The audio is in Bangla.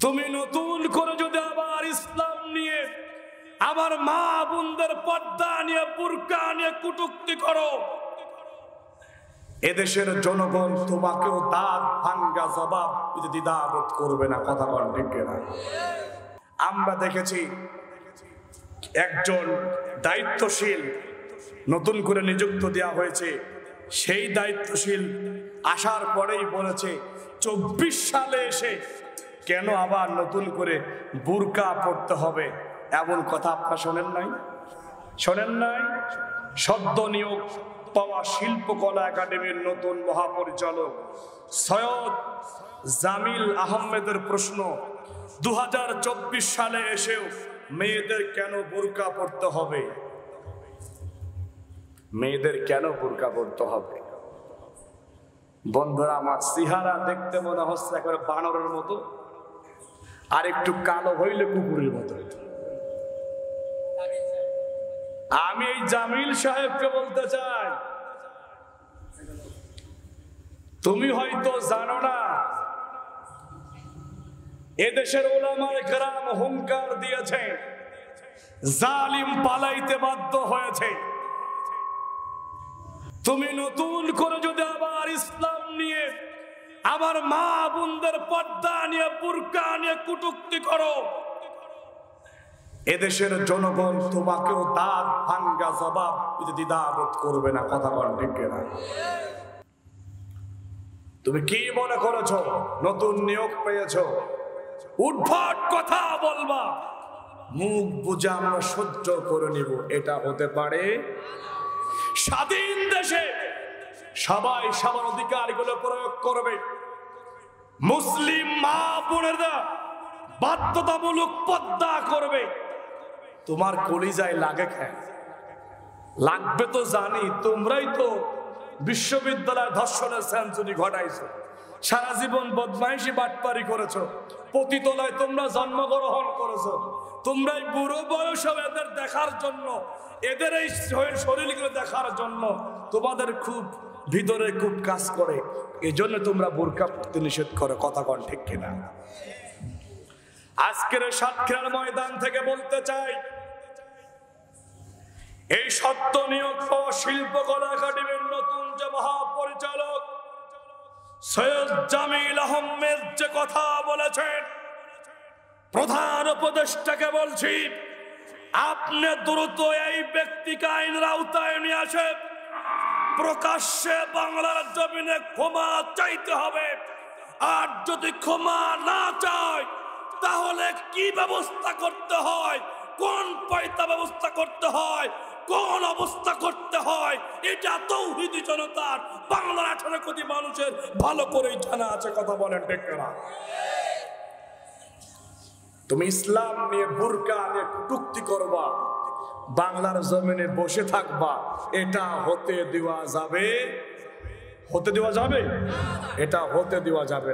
তুমি নতুন করে যদি আবার ইসলাম নিয়ে আমার মা বোনদের পর্দা নিয়ে বুরকা নিয়ে কটূক্তি করো, এদেশের জনগণ তোমাকেও দাঁত ভাঙ্গা জবাব দিতে দ্বিধাবোধ করবে না। কথা বল ঠিক না? আমরা দেখেছি একজন দায়িত্বশীল নতুন করে নিযুক্ত দেওয়া হয়েছে, সেই দায়িত্বশীল আসার পরেই বলেছে 24 সালে এসে কেন আবার নতুন করে বুরকা পড়তে হবে, এমন কথা আপনারা শোনেন নাই? শোনেন নাই? সদ্য নিয়োগ পাওয়া শিল্পকলা একাডেমির নতুন মহাপরিচালক সৈয়দ জামিল আহমেদের প্রশ্ন, 2024 সালে এসেও মেয়েদের কেন বুরকা পড়তে হবে? মেয়েদের কেন বুরকা পড়তে হবে? বন্ধুরা আমার, চেহারা দেখতে মনে হচ্ছে একেবারে বানরের মতো, আর একটু কালো হইলে কুকুরের মতো। আমি এই জামিল সাহেবকে বলতে চাই, তুমি হয়তো জানো না, এদেশের উলামায়ে কেরাম হুঙ্কার দিয়েছে, জালিম পালাইতে বাধ্য হয়েছে। তুমি নতুন করে যদি আবার ইসলাম নিয়ে আমার মা বোনদের পর্দা নিয়ে বুরকা নিয়ে কটূক্তি করো, এদেশের জনগণ তোমাকেও দাঁত ভাঙ্গা জবাব দিতে দ্বিধাবোধ করবে না। কথা বল ঠিক না? তুমি কি মনে করেছো নতুন নিয়োগ পেয়েছো, উদ্ভট কথা বলবা, মুখ বুঝে আমরা সহ্য করে নিব, এটা হতে পারে? স্বাধীন দেশে সবাই সবার অধিকারগুলো প্রয়োগ করবে। মুসলিম মা বোনেরা বাধ্যতামূলক পর্দা করবে। তোমার কলিজায় লাগে কেন? লাগবে তো জানি, তোমরাই তো বিশ্ববিদ্যালয় ধর্ষণের সেঞ্চুরি ঘটাইছো, সারা জীবন বদমাইশি বাটপারি করেছো, পতিতলায় তোমরা জন্মগ্রহণ করেছো, তোমরাই বুড়ো বয়সে এদের দেখার জন্য, এদের এই শরীরগুলো দেখার জন্য তোমাদের খুব ভিতরে খুব কাজ করে, এই জন্য তোমরা বুরকা পড়তে নিষেধ করো। কথা কন ঠিক কিনা? আজকের সাতক্ষীরার ময়দান থেকে বলতে চাই, এই সত্য নিয়োগ পাওয়া শিল্পকলা একাডেমির নতুন যে মহাপরিচালক সৈয়দ জামিল আহমেদ যে কথা বলেছেন, প্রধান উপদেষ্টাকে বলছি, আপনি দ্রুত এই ব্যক্তিকে আইনের আওতায় নিয়ে আসে, প্রকাশ্যে বাংলার জমিনে ক্ষমা চাইতে হবে। আর যদি ক্ষমা না চায় তাহলে কি ব্যবস্থা করতে হয়, কোন পয়তা ব্যবস্থা করতে হয়, কোন অবস্থা করতে হয়, এটা তৌহিদি জনতার বাংলার 18 কোটি মানুষের ভালো করেই জানা আছে। কথা বলেন ঠিক না? তুমি ইসলাম নিয়ে বুরকা নিয়ে কটূক্তি করবা, বাংলার জমিনে বসে থাকবা, এটা হতে দেওয়া যাবে? হতে দেওয়া যাবে? এটা হতে দেওয়া যাবে।